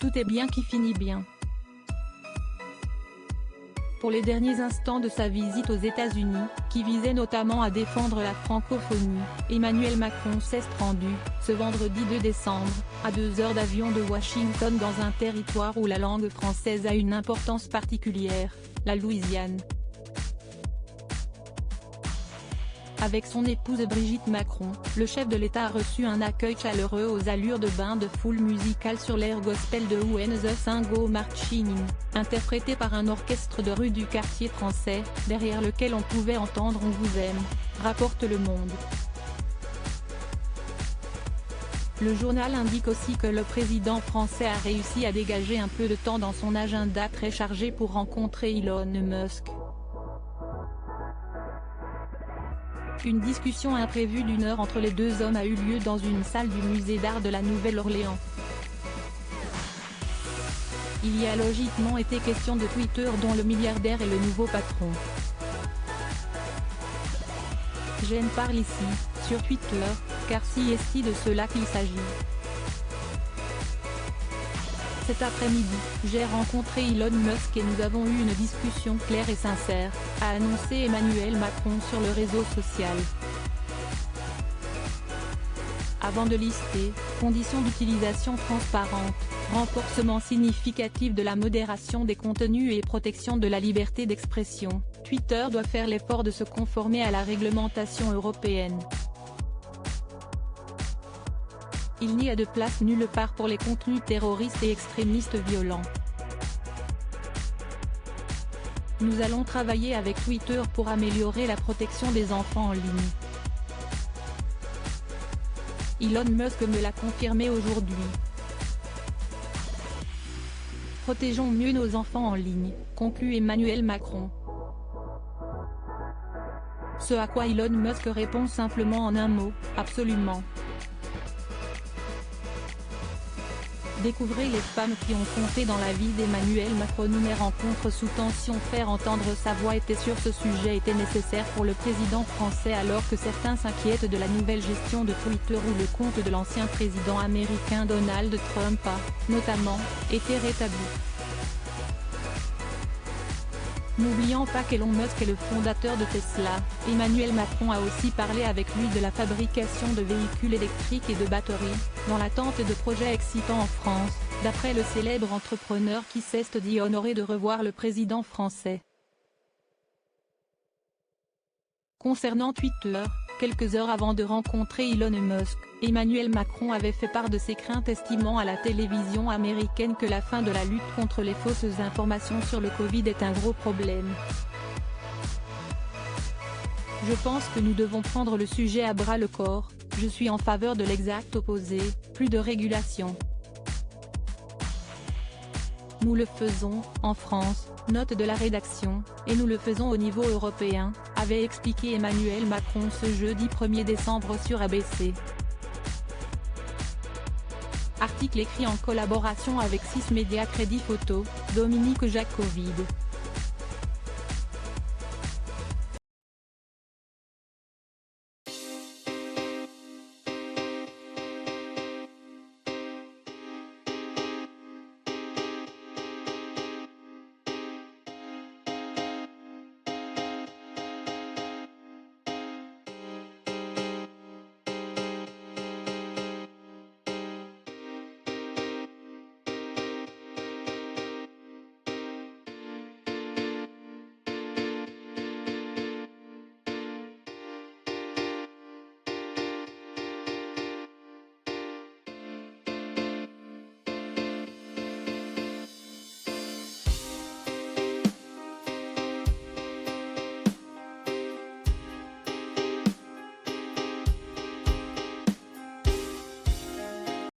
Tout est bien qui finit bien. Pour les derniers instants de sa visite aux États-Unis, qui visait notamment à défendre la francophonie, Emmanuel Macron s'est rendu, ce vendredi 2 décembre, à 2 heures d'avion de Washington dans un territoire où la langue française a une importance particulière, la Louisiane. Avec son épouse Brigitte Macron, le chef de l'État a reçu un accueil chaleureux aux allures de bain de foule musicale sur l'air gospel de When the Sun Go Marching In, interprété par un orchestre de rue du quartier français, derrière lequel on pouvait entendre On vous aime, rapporte Le Monde. Le journal indique aussi que le président français a réussi à dégager un peu de temps dans son agenda très chargé pour rencontrer Elon Musk. Une discussion imprévue d'1 heure entre les deux hommes a eu lieu dans une salle du musée d'art de la Nouvelle-Orléans. Il y a logiquement été question de Twitter dont le milliardaire est le nouveau patron. J'en parle ici, sur Twitter, car si est de cela qu'il s'agit. Cet après-midi, j'ai rencontré Elon Musk et nous avons eu une discussion claire et sincère, a annoncé Emmanuel Macron sur le réseau social. Avant de lister, conditions d'utilisation transparentes, renforcement significatif de la modération des contenus et protection de la liberté d'expression, Twitter doit faire l'effort de se conformer à la réglementation européenne. Il n'y a de place nulle part pour les contenus terroristes et extrémistes violents. Nous allons travailler avec Twitter pour améliorer la protection des enfants en ligne. Elon Musk me l'a confirmé aujourd'hui. Protégeons mieux nos enfants en ligne, conclut Emmanuel Macron. Ce à quoi Elon Musk répond simplement en un mot, absolument. Découvrez les femmes qui ont compté dans la vie d'Emmanuel Macron. Une rencontre sous tension. Faire entendre sa voix sur ce sujet était nécessaire pour le président français alors que certains s'inquiètent de la nouvelle gestion de Twitter où le compte de l'ancien président américain Donald Trump a, notamment, été rétabli. N'oublions pas qu'Elon Musk est le fondateur de Tesla. Emmanuel Macron a aussi parlé avec lui de la fabrication de véhicules électriques et de batteries, dans l'attente de projets excitants en France, d'après le célèbre entrepreneur qui s'est dit honoré de revoir le président français. Concernant Twitter, quelques heures avant de rencontrer Elon Musk, Emmanuel Macron avait fait part de ses craintes estimant à la télévision américaine que la fin de la lutte contre les fausses informations sur le Covid est un gros problème. Je pense que nous devons prendre le sujet à bras le corps, je suis en faveur de l'exact opposé, plus de régulation. Nous le faisons, en France, note de la rédaction, et nous le faisons au niveau européen, avait expliqué Emmanuel Macron ce jeudi 1er décembre sur ABC. Article écrit en collaboration avec 6 médias Crédit Photo, Dominique Jacovide.